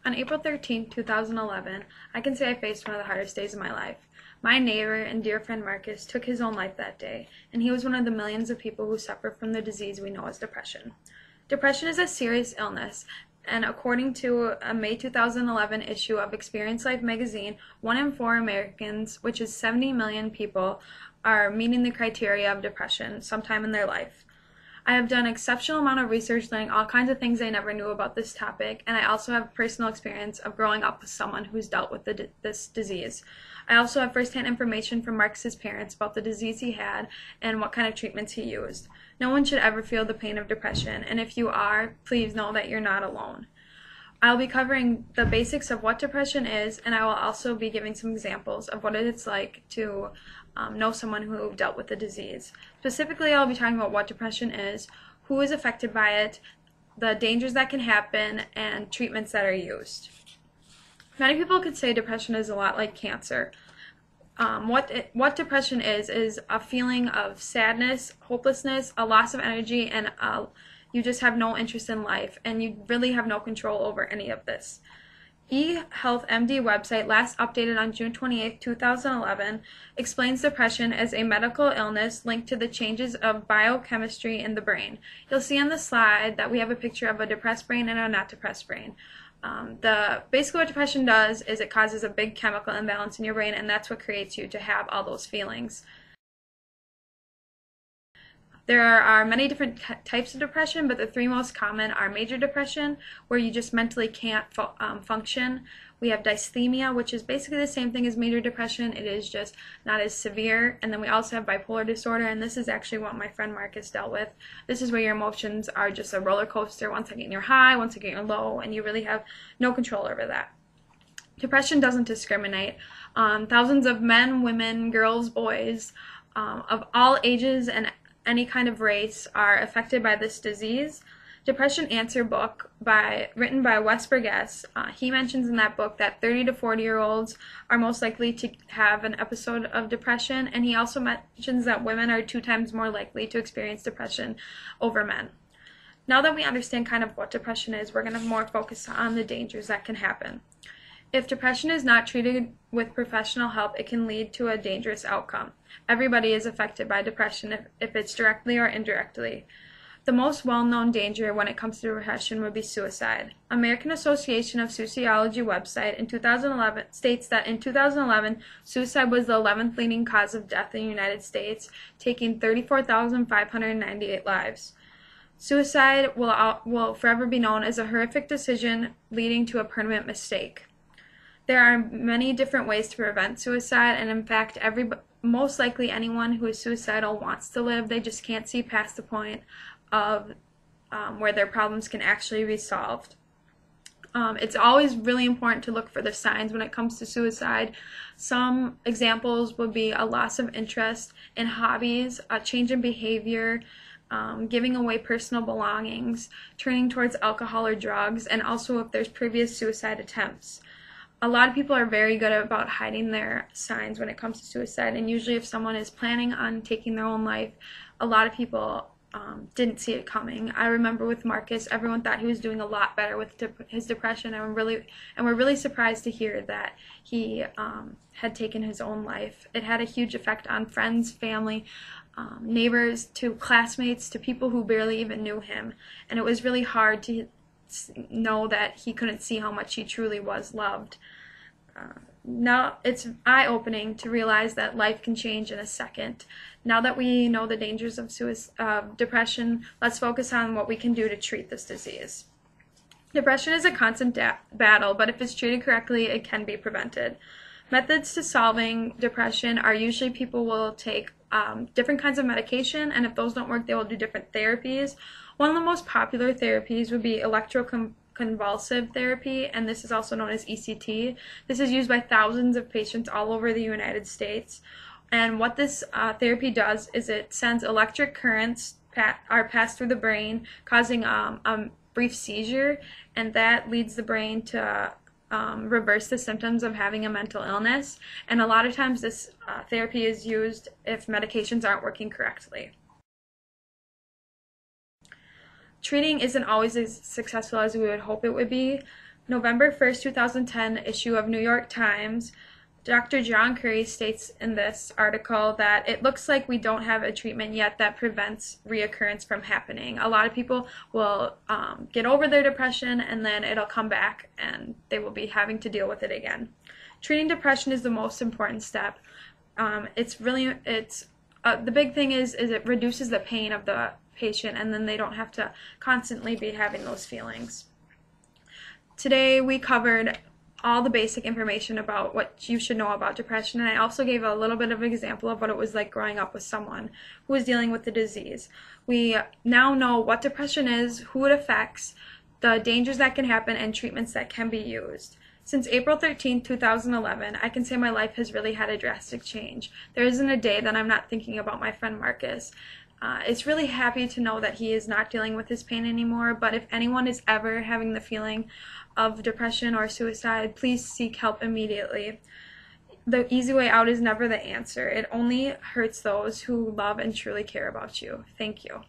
On April 13, 2011, I can say I faced one of the hardest days of my life. My neighbor and dear friend Marcus took his own life that day, and he was one of the millions of people who suffer from the disease we know as depression. Depression is a serious illness, and according to a May 2011 issue of Experience Life magazine, 1 in 4 Americans, which is 70 million people, are meeting the criteria of depression sometime in their life. I have done an exceptional amount of research learning all kinds of things I never knew about this topic, and I also have personal experience of growing up with someone who's dealt with this disease. I also have firsthand information from Marcus's parents about the disease he had and what kind of treatments he used. No one should ever feel the pain of depression, and if you are, please know that you're not alone. I'll be covering the basics of what depression is, and I will also be giving some examples of what it's like to know someone who dealt with the disease. Specifically, I'll be talking about what depression is, who is affected by it, the dangers that can happen, and treatments that are used. Many people could say depression is a lot like cancer. What depression is a feeling of sadness, hopelessness, a loss of energy, and you just have no interest in life, and you really have no control over any of this. eHealthMD website, last updated on June 28, 2011, explains depression as a medical illness linked to the changes of biochemistry in the brain. You'll see on the slide that we have a picture of a depressed brain and a not depressed brain. Basically what depression does is it causes a big chemical imbalance in your brain, and that's what creates you to have all those feelings. There are many different types of depression, but the 3 most common are major depression, where you just mentally can't function. We have dysthymia, which is basically the same thing as major depression. It is just not as severe. And then we also have bipolar disorder, and this is actually what my friend Marcus dealt with. This is where your emotions are just a roller coaster. One second you're high, one second you're low, and you really have no control over that. Depression doesn't discriminate. Thousands of men, women, girls, boys, of all ages and any kind of race are affected by this disease. Depression Answer book written by Wes Burgess, he mentions in that book that 30 to 40-year-olds are most likely to have an episode of depression, and he also mentions that women are 2 times more likely to experience depression over men. Now that we understand kind of what depression is, we're going to more focus on the dangers that can happen. If depression is not treated with professional help, it can lead to a dangerous outcome. Everybody is affected by depression if it's directly or indirectly. The most well-known danger when it comes to depression would be suicide. American Association of Sociology website in 2011 states that in 2011, suicide was the 11th leading cause of death in the United States, taking 34,598 lives. Suicide will forever be known as a horrific decision leading to a permanent mistake. There are many different ways to prevent suicide, and in fact, most likely anyone who is suicidal wants to live. They just can't see past the point of where their problems can actually be solved. It's always really important to look for the signs when it comes to suicide. Some examples would be a loss of interest in hobbies, a change in behavior, giving away personal belongings, turning towards alcohol or drugs, and also if there's previous suicide attempts. A lot of people are very good about hiding their signs when it comes to suicide, and usually if someone is planning on taking their own life, a lot of people didn't see it coming. I remember with Marcus, everyone thought he was doing a lot better with his depression, and we're really surprised to hear that he had taken his own life. It had a huge effect on friends, family, neighbors, to classmates, to people who barely even knew him, and it was really hard to know that he couldn't see how much he truly was loved. Now it's eye-opening to realize that life can change in a second. Now that we know the dangers of depression, let's focus on what we can do to treat this disease. Depression is a constant battle, but if it's treated correctly, it can be prevented. Methods to solving depression are usually people will take different kinds of medication, and if those don't work, they will do different therapies. One of the most popular therapies would be electroconvulsive therapy, and this is also known as ECT. This is used by thousands of patients all over the United States. And what this therapy does is it sends electric currents are passed through the brain, causing a brief seizure, and that leads the brain to reverse the symptoms of having a mental illness. And a lot of times this therapy is used if medications aren't working correctly. Treating isn't always as successful as we would hope it would be. November 1st, 2010 issue of New York Times, Dr. John Curry states in this article that it looks like we don't have a treatment yet that prevents reoccurrence from happening. A lot of people will get over their depression and then it'll come back and they will be having to deal with it again. Treating depression is the most important step. The big thing is it reduces the pain of the patient and then they don't have to constantly be having those feelings. Today we covered all the basic information about what you should know about depression, and I also gave a little bit of an example of what it was like growing up with someone who was dealing with the disease. We now know what depression is, who it affects, the dangers that can happen, and treatments that can be used. Since April 13, 2011, I can say my life has really had a drastic change. There isn't a day that I'm not thinking about my friend Marcus. It's really happy to know that he is not dealing with his pain anymore, but if anyone is ever having the feeling of depression or suicide, please seek help immediately. The easy way out is never the answer. It only hurts those who love and truly care about you. Thank you.